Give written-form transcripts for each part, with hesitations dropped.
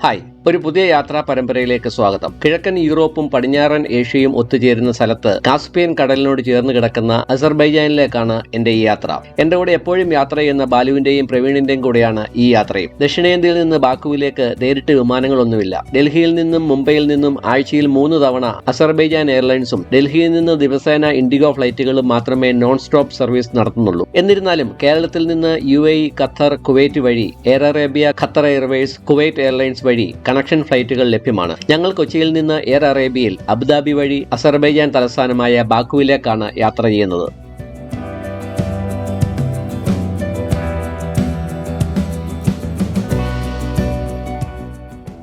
Hi, ഒരു പുതിയ യാത്രാ പരമ്പരയിലേക്ക് സ്വാഗതം. കിഴക്കൻ യൂറോപ്പും പടിഞ്ഞാറൻ ഏഷ്യയും ഒത്തുചേരുന്ന സ്ഥലത്ത് കാസ്പിയൻ കടലിനോട് ചേർന്ന് കിടക്കുന്ന അസർബൈജാനിലേക്കാണ് എന്റെ ഈ യാത്ര. എന്റെ കൂടെ എപ്പോഴും യാത്ര ചെയ്യുന്ന ബാലുവിന്റെയും പ്രവീണിന്റെയും കൂടെയാണ് ഈ യാത്രയും. ദക്ഷിണേന്ത്യയിൽ നിന്ന് ബാക്കുവിലേക്ക് നേരിട്ട് വിമാനങ്ങളൊന്നുമില്ല. ഡൽഹിയിൽ നിന്നും മുംബൈയിൽ നിന്നും ആഴ്ചയിൽ 3 തവണ അസർബൈജാൻ എയർലൈൻസും ഡൽഹിയിൽ നിന്ന് ദിവസേന ഇൻഡിഗോ ഫ്ലൈറ്റുകളും മാത്രമേ നോൺ സ്റ്റോപ്പ് സർവീസ് നടത്തുന്നുള്ളൂ. എന്നിരുന്നാലും കേരളത്തിൽ നിന്ന് UAE, ഖത്തർ, കുവൈറ്റ് വഴി air Arabia, Qatar Airways, Kuwait airlines വഴി കണക്ഷൻ ഫ്ലൈറ്റുകൾ ലഭ്യമാണ്. ഞങ്ങൾ കൊച്ചിയിൽ നിന്ന് എയർ അറേബ്യയിൽ അബുദാബി വഴി അസർബൈജാൻ തലസ്ഥാനമായ ബാക്കുവിലേക്കാണ് യാത്ര ചെയ്യുന്നത്.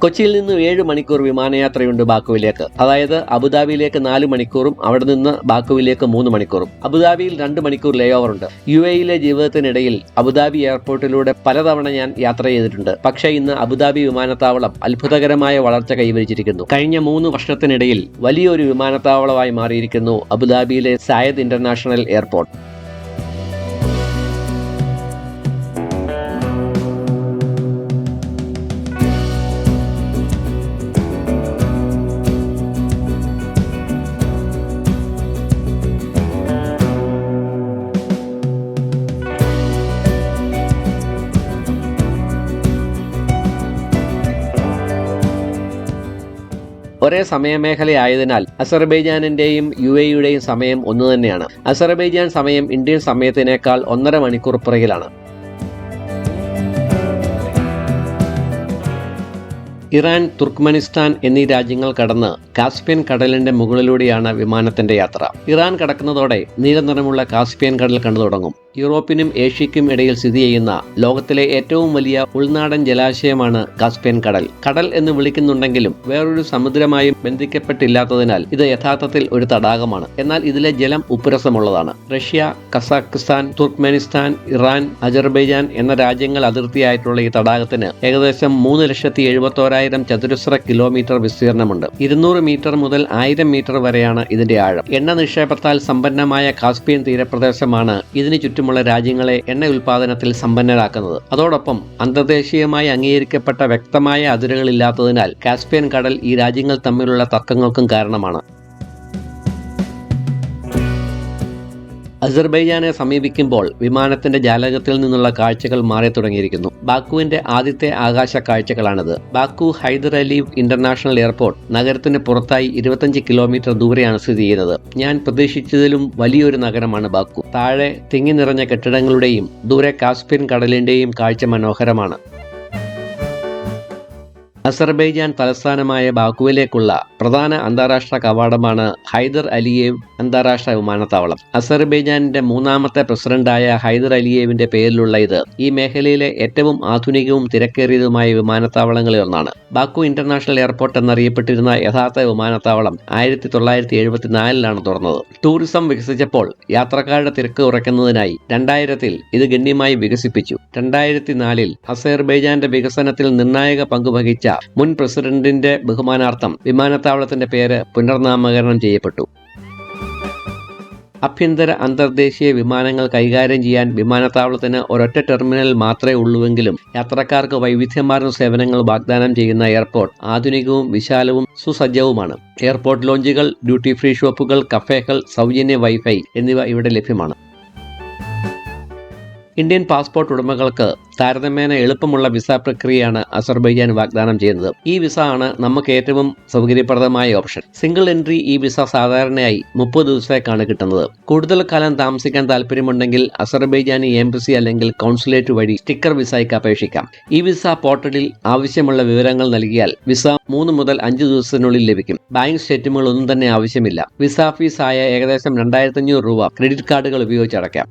കൊച്ചിയിൽ നിന്ന് 7 മണിക്കൂർ വിമാനയാത്രയുണ്ട് ബാക്കുവിലേക്ക്. അതായത് അബുദാബിയിലേക്ക് 4 മണിക്കൂറും അവിടെ നിന്ന് ബാക്കുവിലേക്ക് 3 മണിക്കൂറും. അബുദാബിയിൽ 2 മണിക്കൂർ ലേ ഓവർ ഉണ്ട്. UAEയിലെ ജീവിതത്തിനിടയിൽ അബുദാബി എയർപോർട്ടിലൂടെ പലതവണ ഞാൻ യാത്ര ചെയ്തിട്ടുണ്ട്. പക്ഷേ ഇന്ന് അബുദാബി വിമാനത്താവളം അത്ഭുതകരമായ വളർച്ച കൈവരിച്ചിരിക്കുന്നു. കഴിഞ്ഞ 3 വർഷത്തിനിടയിൽ വലിയൊരു വിമാനത്താവളമായി മാറിയിരിക്കുന്നു അബുദാബിയിലെ സായദ് ഇന്റർനാഷണൽ എയർപോർട്ട്. ഒരേ സമയമേഖലയായതിനാൽ അസർബൈജാനിന്റെയും UAEയുടെയും സമയം ഒന്നുതന്നെയാണ്. അസർബൈജാൻ സമയം ഇന്ത്യൻ സമയത്തിനേക്കാൾ 1.5 മണിക്കൂർ പുറകിലാണ്. ഇറാൻ, തുർക്ക്മെനിസ്ഥാൻ എന്നീ രാജ്യങ്ങൾ കടന്ന് കാസ്പിയൻ കടലിന്റെ മുകളിലൂടെയാണ് വിമാനത്തിന്റെ യാത്ര. ഇറാൻ കടക്കുന്നതോടെ നീലനിറമുള്ള കാസ്പിയൻ കടൽ കണ്ടു തുടങ്ങും. യൂറോപ്പിനും ഏഷ്യയ്ക്കും ഇടയിൽ സ്ഥിതി ചെയ്യുന്ന ലോകത്തിലെ ഏറ്റവും വലിയ ഉൾനാടൻ ജലാശയമാണ് കാസ്പിയൻ കടൽ. കടൽ എന്ന് വിളിക്കുന്നുണ്ടെങ്കിലും വേറൊരു സമുദ്രമായും ബന്ധിക്കപ്പെട്ടില്ലാത്തതിനാൽ ഇത് യഥാർത്ഥത്തിൽ ഒരു തടാകമാണ്. എന്നാൽ ഇതിലെ ജലം ഉപ്പുരസമുള്ളതാണ്. Russia, Kazakhstan, Turkmenistan, Iran, Azerbaijan എന്ന രാജ്യങ്ങൾ അതിർത്തിയായിട്ടുള്ള ഈ തടാകത്തിന് ഏകദേശം 3,71,000 ചതുരശ്ര കിലോമീറ്റർ വിസ്തീർണമുണ്ട്. 200 മീറ്റർ മുതൽ 1000 മീറ്റർ വരെയാണ് ഇതിന്റെ ആഴം. എണ്ണ നിക്ഷേപത്താൽ സമ്പന്നമായ കാസ്പിയൻ തീരപ്രദേശമാണ് ഇതിന് ചുറ്റുമുള്ള രാജ്യങ്ങളെ എണ്ണ ഉൽപാദനത്തിൽ സമ്പന്നരാക്കുന്നത്. അതോടൊപ്പം അന്തർദേശീയമായി അംഗീകരിക്കപ്പെട്ട വ്യക്തമായ അതിരുകളില്ലാത്തതിനാൽ കാസ്പിയൻ കടൽ ഈ രാജ്യങ്ങൾ തമ്മിലുള്ള തർക്കങ്ങൾക്കും കാരണമാണ്. അസർബൈജാനെ സമീപിക്കുമ്പോൾ വിമാനത്തിന്റെ ജാലകത്തിൽ നിന്നുള്ള കാഴ്ചകൾ മാറി തുടങ്ങിയിരിക്കുന്നു. ബാക്കുവിന്റെ ആദ്യത്തെ ആകാശ കാഴ്ചകളാണിത്. ബാക്കു ഹൈദർ അലിവ് ഇന്റർനാഷണൽ എയർപോർട്ട് നഗരത്തിന് പുറത്തായി 25 കിലോമീറ്റർ ദൂരെയാണ് സ്ഥിതി ചെയ്യുന്നത്. ഞാൻ പ്രതീക്ഷിച്ചതിലും വലിയൊരു നഗരമാണ് ബാക്കു. താഴെ തിങ്ങി നിറഞ്ഞ കെട്ടിടങ്ങളുടെയും ദൂരെ കാസ്പിയൻ കടലിന്റെയും കാഴ്ച മനോഹരമാണ്. അസർബൈജാൻ തലസ്ഥാനമായ ബാക്കുവിലേക്കുള്ള പ്രധാന അന്താരാഷ്ട്ര കവാടമാണ് ഹൈദർ അലിയേവ് അന്താരാഷ്ട്ര വിമാനത്താവളം. അസർബൈജാനിന്റെ 3ാമത്തെ പ്രസിഡന്റായ ഹൈദർ അലിയേവിന്റെ പേരിലുള്ള ഇത് ഈ മേഖലയിലെ ഏറ്റവും ആധുനികവും തിരക്കേറിയതുമായ വിമാനത്താവളങ്ങളിൽ ഒന്നാണ്. ബാക്കു ഇന്റർനാഷണൽ എയർപോർട്ട് എന്നറിയപ്പെട്ടിരുന്ന യഥാർത്ഥ വിമാനത്താവളം 1974 തുറന്നത്. ടൂറിസം വികസിച്ചപ്പോൾ യാത്രക്കാരുടെ തിരക്ക് കുറയ്ക്കുന്നതിനായി 2000 ഇത് ഗണ്യമായി വികസിപ്പിച്ചു. 2004 അസർബൈജാന്റെ വികസനത്തിൽ നിർണായക പങ്കുവഹിച്ച മുൻ പ്രസിഡന്റിന്റെ ബഹുമാനാർത്ഥം വിമാനത്താവളത്തിന്റെ പേര് പുനർനാമകരണം ചെയ്യപ്പെട്ടു. ആഭ്യന്തര അന്തർദേശീയ വിമാനങ്ങൾ കൈകാര്യം ചെയ്യാൻ വിമാനത്താവളത്തിന് ഒരൊറ്റ ടെർമിനൽ മാത്രമേ ഉള്ളൂവെങ്കിലും യാത്രക്കാർക്ക് വൈവിധ്യമാർന്ന സേവനങ്ങൾ വാഗ്ദാനം ചെയ്യുന്ന എയർപോർട്ട് ആധുനികവും വിശാലവും സുസജ്ജവുമാണ്. എയർപോർട്ട് ലോഞ്ചുകൾ, ഡ്യൂട്ടി ഫ്രീ ഷോപ്പുകൾ, കഫേകൾ, സൗജന്യ വൈഫൈ എന്നിവ ഇവിടെ ലഭ്യമാണ്. ഇന്ത്യൻ പാസ്പോർട്ട് ഉടമകൾക്ക് താരതമ്യേന എളുപ്പമുള്ള വിസ പ്രക്രിയയാണ് അസർബൈജാൻ വാഗ്ദാനം ചെയ്യുന്നത്. ഈ വിസ ആണ് നമുക്ക് ഏറ്റവും സൗകര്യപ്രദമായ ഓപ്ഷൻ. സിംഗിൾ എൻട്രി ഈ വിസ സാധാരണയായി 30 ദിവസത്തേക്കാണ് കിട്ടുന്നത്. കൂടുതൽ കാലം താമസിക്കാൻ താല്പര്യമുണ്ടെങ്കിൽ അസർബൈജാനി എംബസി അല്ലെങ്കിൽ കോൺസുലേറ്റ് വഴി സ്റ്റിക്കർ വിസയ്ക്ക് അപേക്ഷിക്കാം. ഈ വിസ പോർട്ടലിൽ ആവശ്യമുള്ള വിവരങ്ങൾ നൽകിയാൽ വിസ 3 മുതൽ 5 ദിവസത്തിനുള്ളിൽ ലഭിക്കും. ബാങ്ക് സ്റ്റേറ്റ്മെന്റുകൾ ഒന്നും തന്നെ ആവശ്യമില്ല. വിസ ഫീസ് ആയ ഏകദേശം 2500 രൂപ ക്രെഡിറ്റ് കാർഡുകൾ ഉപയോഗിച്ച് അടയ്ക്കാം.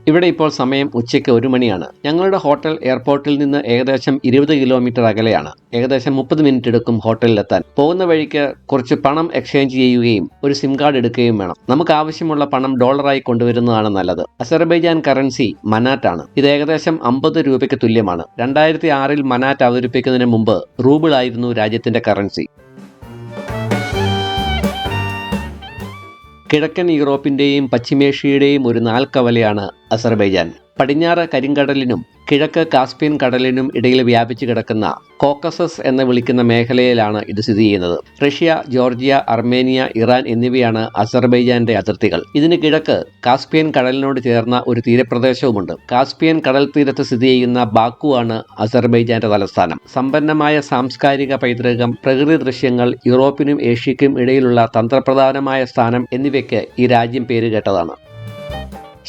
ഇവിടെ ഇപ്പോൾ സമയം ഉച്ചയ്ക്ക് 1 മണിയാണ്. ഞങ്ങളുടെ ഹോട്ടൽ എയർപോർട്ടിൽ നിന്ന് ഏകദേശം 20 കിലോമീറ്റർ അകലെയാണ്. ഏകദേശം 30 മിനിറ്റ് എടുക്കും ഹോട്ടലിലെത്താൻ. പോകുന്ന വഴിക്ക് കുറച്ച് പണം എക്സ്ചേഞ്ച് ചെയ്യുകയും ഒരു സിം കാർഡ് എടുക്കുകയും വേണം. നമുക്ക് ആവശ്യമുള്ള പണം ഡോളറായി കൊണ്ടുവരുന്നതാണ് നല്ലത്. അസർബൈജാൻ കറൻസി മനാറ്റ് ആണ്. ഇത് ഏകദേശം 50 രൂപയ്ക്ക് തുല്യമാണ്. 2006 മനാറ്റ് അവതരിപ്പിക്കുന്നതിന് മുമ്പ് റൂബിൾ ആയിരുന്നു രാജ്യത്തിന്റെ കറൻസി. കിഴക്കൻ യൂറോപ്പിന്റെയും പശ്ചിമേഷ്യയുടെയും ഒരു നാൽക്കവലയാണ് അസർബൈജാൻ. പടിഞ്ഞാറ് കരിങ്കടലിനും കിഴക്ക് കാസ്പിയൻ കടലിനും ഇടയിൽ വ്യാപിച്ചു കിടക്കുന്ന കോക്കസസ് എന്ന് വിളിക്കുന്ന മേഖലയിലാണ് ഇത് സ്ഥിതി ചെയ്യുന്നത്. റഷ്യ, ജോർജിയ, അർമേനിയ, ഇറാൻ എന്നിവയാണ് അസർബൈജാന്റെ അതിർത്തികൾ. ഇതിന് കിഴക്ക് കാസ്പിയൻ കടലിനോട് ചേർന്ന ഒരു തീരപ്രദേശവുമുണ്ട്. കാസ്പിയൻ കടൽ തീരത്ത് സ്ഥിതി ചെയ്യുന്ന ബാക്കു ആണ് അസർബൈജാന്റെ തലസ്ഥാനം. സമ്പന്നമായ സാംസ്കാരിക പൈതൃകം, പ്രകൃതി ദൃശ്യങ്ങൾ, യൂറോപ്പിനും ഏഷ്യയ്ക്കും ഇടയിലുള്ള തന്ത്രപ്രധാനമായ സ്ഥാനം എന്നിവയ്ക്ക് ഈ രാജ്യം പേരുകേട്ടതാണ്.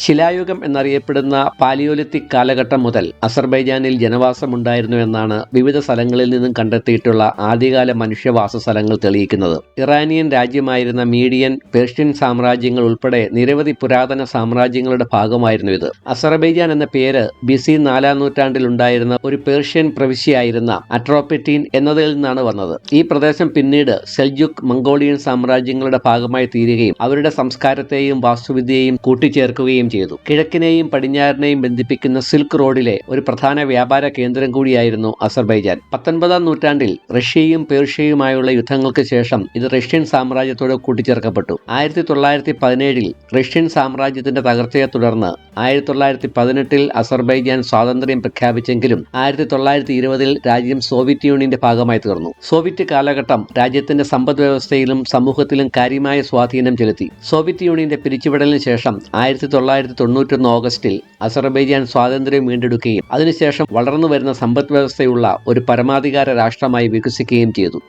ശിലായുഗം എന്നറിയപ്പെടുന്ന പാലിയോലിത്തിക് കാലഘട്ടം മുതൽ അസർബൈജാനിൽ ജനവാസമുണ്ടായിരുന്നു എന്നാണ് വിവിധ സ്ഥലങ്ങളിൽ നിന്നും കണ്ടെത്തിയിട്ടുള്ള ആദ്യകാല മനുഷ്യവാസ സ്ഥലങ്ങൾ തെളിയിക്കുന്നത്. ഇറാനിയൻ രാജ്യമായിരുന്ന മീഡിയൻ, പേർഷ്യൻ സാമ്രാജ്യങ്ങൾ ഉൾപ്പെടെ നിരവധി പുരാതന സാമ്രാജ്യങ്ങളുടെ ഭാഗമായിരുന്നു ഇത്. അസർബൈജാൻ എന്ന പേര് BC 4-ാം നൂറ്റാണ്ടിൽ ഉണ്ടായിരുന്ന ഒരു പേർഷ്യൻ പ്രവിശ്യയായിരുന്ന അട്രോപെറ്റീൻ എന്നതിൽ നിന്നാണ് വന്നത്. ഈ പ്രദേശം പിന്നീട് സെൽജുക്, മംഗോളിയൻ സാമ്രാജ്യങ്ങളുടെ ഭാഗമായി തീരുകയും അവരുടെ സംസ്കാരത്തെയും വാസ്തുവിദ്യയെയും കൂട്ടിച്ചേർക്കുകയും ചെയ്തു. കിഴക്കിനെയും പടിഞ്ഞാറിനെയും ബന്ധിപ്പിക്കുന്ന സിൽക്ക് റോഡിലെ ഒരു പ്രധാന വ്യാപാര കേന്ദ്രം കൂടിയായിരുന്നു അസർബൈജാൻ. 19-ാം നൂറ്റാണ്ടിൽ റഷ്യയും പേർഷ്യയുമായുള്ള യുദ്ധങ്ങൾക്ക് ശേഷം ഇത് റഷ്യൻ സാമ്രാജ്യത്തോട് കൂട്ടിച്ചേർക്കപ്പെട്ടു. 1917-ൽ റഷ്യൻ സാമ്രാജ്യത്തിന്റെ തകർച്ചയെ തുടർന്ന് 1918-ൽ അസർബൈജാൻ സ്വാതന്ത്ര്യം പ്രഖ്യാപിച്ചെങ്കിലും 1920-ൽ രാജ്യം സോവിയറ്റ് യൂണിയന്റെ ഭാഗമായി തീർന്നു. സോവിയറ്റ് കാലഘട്ടം രാജ്യത്തിന്റെ സമ്പദ് വ്യവസ്ഥയിലും സമൂഹത്തിലും കാര്യമായ സ്വാധീനം ചെലുത്തി. സോവിയറ്റ് യൂണിയന്റെ പിരിച്ചുവിടലിന് ശേഷം 1991 ഓഗസ്റ്റിൽ അസർബൈജാൻ സ്വാതന്ത്ര്യം വീണ്ടെടുക്കുകയും അതിനുശേഷം വളർന്നു വരുന്ന സമ്പദ് വ്യവസ്ഥയുള്ള ഒരു പരമാധികാര രാഷ്ട്രമായി വികസിക്കുകയും ചെയ്തു.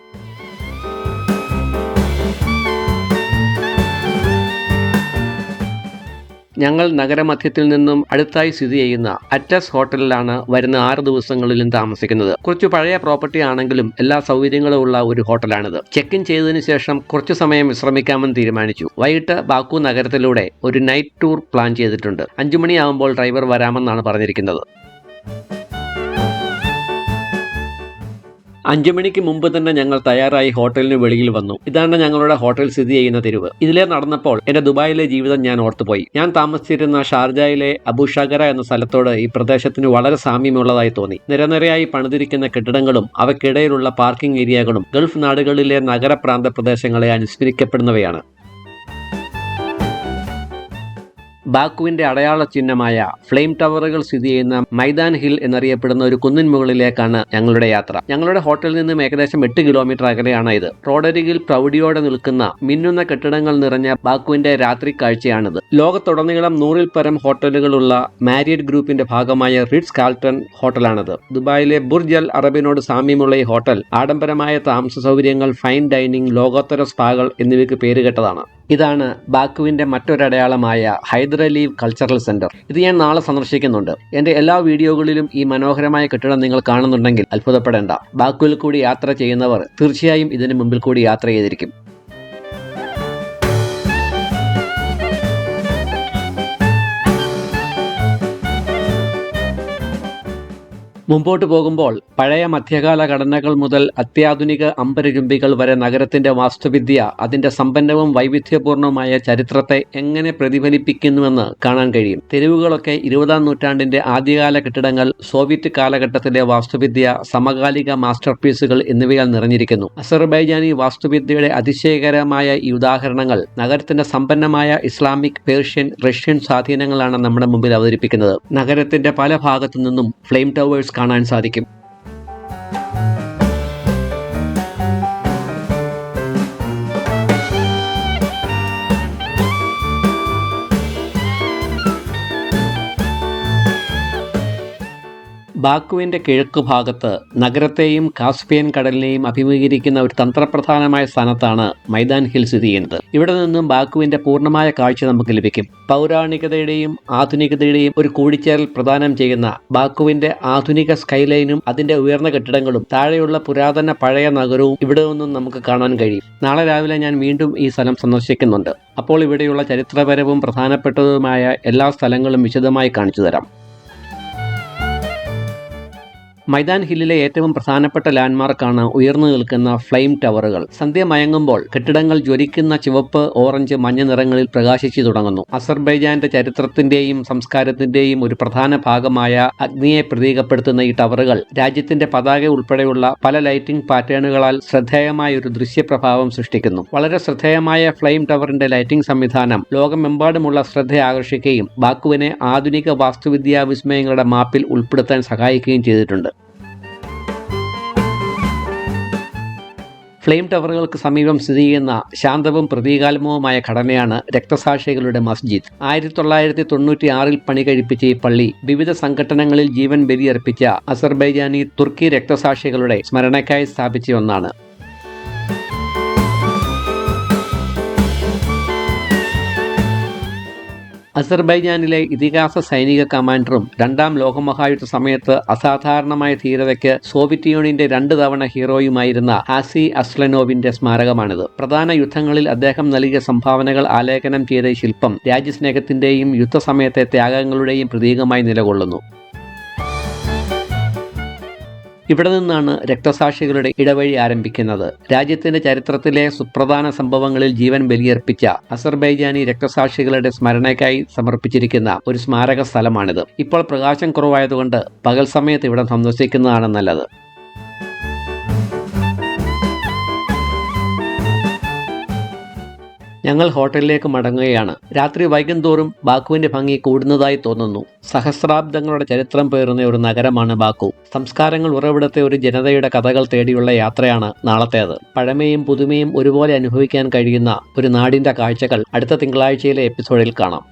ഞങ്ങൾ നഗരമധ്യത്തിൽ നിന്നും അടുത്തായി സ്ഥിതി ചെയ്യുന്ന അറ്റസ് ഹോട്ടലിലാണ് വരുന്ന 6 ദിവസങ്ങളിലും താമസിക്കുന്നത്. കുറച്ച് പഴയ പ്രോപ്പർട്ടി ആണെങ്കിലും എല്ലാ സൗകര്യങ്ങളും ഉള്ള ഒരു ഹോട്ടലാണിത്. ചെക്ക് ഇൻ ചെയ്തതിനു ശേഷം കുറച്ചു സമയം വിശ്രമിക്കാമെന്ന് തീരുമാനിച്ചു. വൈകിട്ട് ബാക്കു നഗരത്തിലൂടെ ഒരു നൈറ്റ് ടൂർ പ്ലാൻ ചെയ്തിട്ടുണ്ട്. 5 മണിയാകുമ്പോൾ ഡ്രൈവർ വരാമെന്നാണ് പറഞ്ഞിരിക്കുന്നത്. 5 മണിക്ക് മുമ്പ് തന്നെ ഞങ്ങൾ തയ്യാറായി ഹോട്ടലിന് വെളിയിൽ വന്നു. ഇതാണ് ഞങ്ങളുടെ ഹോട്ടൽ സ്ഥിതി ചെയ്യുന്ന തെരുവ്. ഇതിലെ നടന്നപ്പോൾ എന്റെ ദുബായിലെ ജീവിതം ഞാൻ ഓർത്തുപോയി. ഞാൻ താമസിച്ചിരുന്ന ഷാർജയിലെ അബുഷഗര എന്ന സ്ഥലത്തോട് ഈ പ്രദേശത്തിന് വളരെ സാമ്യമുള്ളതായി തോന്നി. നിരനിരയായി പണിതിരിക്കുന്ന കെട്ടിടങ്ങളും അവയ്ക്കിടയിലുള്ള പാർക്കിംഗ് ഏരിയകളും ഗൾഫ് നാടുകളിലെ നഗരപ്രാന്ത പ്രദേശങ്ങളെ അനുസ്മരിക്കപ്പെടുന്നവയാണ്. ബാക്കുവിന്റെ അടയാള ചിഹ്നമായ ഫ്ലെയിം ടവറുകൾ സ്ഥിതി ചെയ്യുന്ന മൈദാൻ ഹിൽ എന്നറിയപ്പെടുന്ന ഒരു കുന്നിൻ മുകളിലേക്കാണ് ഞങ്ങളുടെ യാത്ര. ഞങ്ങളുടെ ഹോട്ടലിൽ നിന്നും ഏകദേശം 8 കിലോമീറ്റർ അകലെയാണ് ഇത്. റോഡരികിൽ പ്രൗഢിയോടെ നിൽക്കുന്ന മിന്നുന്ന കെട്ടിടങ്ങൾ നിറഞ്ഞ ബാക്കുവിന്റെ രാത്രി കാഴ്ചയാണിത്. ലോകത്തുടനീളം 100-ൽ പരം ഹോട്ടലുകളുള്ള മാരിയറ്റ് ഗ്രൂപ്പിന്റെ ഭാഗമായ റിറ്റ്സ് കാൾട്ടൺ ഹോട്ടലാണിത്. ദുബായിലെ ബുർജ് അൽ അറബിനോട് സാമ്യമുള്ള ഈ ഹോട്ടൽ ആഡംബരമായ താമസ സൗകര്യങ്ങൾ, ഫൈൻ ഡൈനിങ്, ലോകോത്തര സ്പാകൾ എന്നിവയ്ക്ക് പേരുകേട്ടതാണ്. ഇതാണ് ബാക്കുവിന്റെ മറ്റൊരടയാളമായ ഹൈദരലീവ് കൾച്ചറൽ സെന്റർ. ഇത് ഞാൻ നാളെ സന്ദർശിക്കുന്നുണ്ട്. എന്റെ എല്ലാ വീഡിയോകളിലും ഈ മനോഹരമായ കെട്ടിടം നിങ്ങൾ കാണുന്നുണ്ടെങ്കിൽ അത്ഭുതപ്പെടേണ്ട. ബാക്കുവിൽ കൂടി യാത്ര ചെയ്യുന്നവർ തീർച്ചയായും ഇതിന് മുമ്പിൽ കൂടി യാത്ര ചെയ്തിരിക്കും. മുമ്പോട്ട് പോകുമ്പോൾ പഴയ മധ്യകാല ഘടനകൾ മുതൽ അത്യാധുനിക അമ്പരചുംബികൾ വരെ നഗരത്തിന്റെ വാസ്തുവിദ്യ അതിന്റെ സമ്പന്നവും വൈവിധ്യപൂർണവുമായ ചരിത്രത്തെ എങ്ങനെ പ്രതിഫലിപ്പിക്കുന്നുവെന്ന് കാണാൻ കഴിയും. തെരുവുകളൊക്കെ 20-ാം നൂറ്റാണ്ടിന്റെ ആദ്യകാല കെട്ടിടങ്ങൾ, സോവിയറ്റ് കാലഘട്ടത്തിലെ വാസ്തുവിദ്യ, സമകാലിക മാസ്റ്റർ പീസുകൾ എന്നിവയാൽ നിറഞ്ഞിരിക്കുന്നു. അസർബൈജാനി വാസ്തുവിദ്യയുടെ അതിശയകരമായ ഈ ഉദാഹരണങ്ങൾ നഗരത്തിന്റെ സമ്പന്നമായ ഇസ്ലാമിക്, പേർഷ്യൻ, റഷ്യൻ സ്വാധീനങ്ങളാണ് നമ്മുടെ മുമ്പിൽ അവതരിപ്പിക്കുന്നത്. നഗരത്തിന്റെ പല ഭാഗത്തു നിന്നും ഫ്ലെയിം ടവേഴ്സ് കാണാൻ സാധിക്കും. ബാക്കുവിന്റെ കിഴക്കു ഭാഗത്ത് നഗരത്തെയും കാസ്പിയൻ കടലിനെയും അഭിമുഖീകരിക്കുന്ന ഒരു തന്ത്രപ്രധാനമായ സ്ഥാനത്താണ് മൈദാൻ ഹിൽ സ്ഥിതി ചെയ്യുന്നത്. ഇവിടെ നിന്നും ബാക്കുവിന്റെ പൂർണ്ണമായ കാഴ്ച നമുക്ക് ലഭിക്കും. പൗരാണികതയുടെയും ആധുനികതയുടെയും ഒരു കൂടിച്ചേരൽ പ്രദാനം ചെയ്യുന്ന ബാക്കുവിന്റെ ആധുനിക സ്കൈലൈനും അതിന്റെ ഉയർന്ന കെട്ടിടങ്ങളും താഴെയുള്ള പുരാതന പഴയ നഗരവും ഇവിടെ നിന്നും നമുക്ക് കാണാൻ കഴിയും. നാളെ രാവിലെ ഞാൻ വീണ്ടും ഈ സ്ഥലം സന്ദർശിക്കുന്നുണ്ട്. അപ്പോൾ ഇവിടെയുള്ള ചരിത്രപരവും പ്രധാനപ്പെട്ടതുമായ എല്ലാ സ്ഥലങ്ങളും വിശദമായി കാണിച്ചു തരാം. മൈതാൻ ഹില്ലിലെ ഏറ്റവും പ്രധാനപ്പെട്ട ലാൻഡ്മാർക്കാണ് ഉയർന്നു നിൽക്കുന്ന ഫ്ലെയിം ടവറുകൾ. സന്ധ്യ മയങ്ങുമ്പോൾ കെട്ടിടങ്ങൾ ജ്വലിക്കുന്ന ചുവപ്പ്, ഓറഞ്ച്, മഞ്ഞ നിറങ്ങളിൽ പ്രകാശിച്ചു തുടങ്ങുന്നു. അസർബൈജാന്റെ ചരിത്രത്തിന്റെയും സംസ്കാരത്തിന്റെയും ഒരു പ്രധാന ഭാഗമായ അഗ്നിയെ പ്രതീകപ്പെടുത്തുന്ന ഈ ടവറുകൾ രാജ്യത്തിന്റെ പതാക ഉൾപ്പെടെയുള്ള പല ലൈറ്റിംഗ് പാറ്റേണുകളാൽ ശ്രദ്ധേയമായ ഒരു ദൃശ്യപ്രഭാവം സൃഷ്ടിക്കുന്നു. വളരെ ശ്രദ്ധേയമായ ഫ്ലെയിം ടവറിന്റെ ലൈറ്റിംഗ് സംവിധാനം ലോകമെമ്പാടുമുള്ള ശ്രദ്ധ ആകർഷിക്കുകയും ബാക്കുവിനെ ആധുനിക വാസ്തുവിദ്യാ വിസ്മയങ്ങളുടെ മാപ്പിൽ ഉൾപ്പെടുത്താൻ സഹായിക്കുകയും ചെയ്തിട്ടുണ്ട്. ഫ്ലെയിം ടവറുകൾക്ക് സമീപം സ്ഥിതി ചെയ്യുന്ന ശാന്തവും പ്രതീകാത്മകവുമായ ഘടനയാണ് രക്തസാക്ഷികളുടെ മസ്ജിദ്. 1996 പണി കഴിപ്പിച്ച ഈ പള്ളി വിവിധ സംഘട്ടനങ്ങളിൽ ജീവൻ ബലിയർപ്പിച്ച അസർബൈജാനി തുർക്കി രക്തസാക്ഷികളുടെ സ്മരണയ്ക്കായി സ്ഥാപിച്ച ഒന്നാണ്. അസർബൈജാനിലെ ഇതിഹാസ സൈനിക കമാൻഡറും രണ്ടാം ലോകമഹായുദ്ധ സമയത്ത് അസാധാരണമായ ധീരതയ്ക്ക് സോവിയറ്റ് യൂണിയന്റെ 2 തവണ ഹീറോയുമായിരുന്ന ഹാസി അസ്ലനോവിന്റെ സ്മാരകമാണിത്. പ്രധാന യുദ്ധങ്ങളിൽ അദ്ദേഹം നൽകിയ സംഭാവനകൾ ആലേഖനം ചെയ്ത ഈ ശില്പം രാജ്യസ്നേഹത്തിന്റെയും യുദ്ധസമയത്തെ ത്യാഗങ്ങളുടെയും പ്രതീകമായി നിലകൊള്ളുന്നു. ഇവിടെ നിന്നാണ് രക്തസാക്ഷികളുടെ ഇടവഴി ആരംഭിക്കുന്നത്. രാജ്യത്തിന്റെ ചരിത്രത്തിലെ സുപ്രധാന സംഭവങ്ങളിൽ ജീവൻ ബലിയർപ്പിച്ച അസർബൈജാനി രക്തസാക്ഷികളുടെ സ്മരണയ്ക്കായി സമർപ്പിച്ചിരിക്കുന്ന ഒരു സ്മാരക സ്ഥലമാണിത്. ഇപ്പോൾ പ്രകാശം കുറവായതുകൊണ്ട് പകൽ സമയത്ത് ഇവിടെ സന്ദർശിക്കുന്നതാണ് നല്ലത്. ഞങ്ങൾ ഹോട്ടലിലേക്ക് മടങ്ങുകയാണ്. രാത്രി വൈകുന്തോറും ബാക്കുവിന്റെ ഭംഗി കൂടുന്നതായി തോന്നുന്നു. സഹസ്രാബ്ദങ്ങളുടെ ചരിത്രം പേറുന്ന ഒരു നഗരമാണ് ബാക്കു. സംസ്കാരങ്ങൾ ഉറവിടത്തെ ഒരു ജനതയുടെ കഥകൾ തേടിയുള്ള യാത്രയാണ് നാളത്തേത്. പഴമയും പുതുമയും ഒരുപോലെ അനുഭവിക്കാൻ കഴിയുന്ന ഒരു നാടിന്റെ കാഴ്ചകൾ അടുത്ത തിങ്കളാഴ്ചയിലെ എപ്പിസോഡിൽ കാണാം.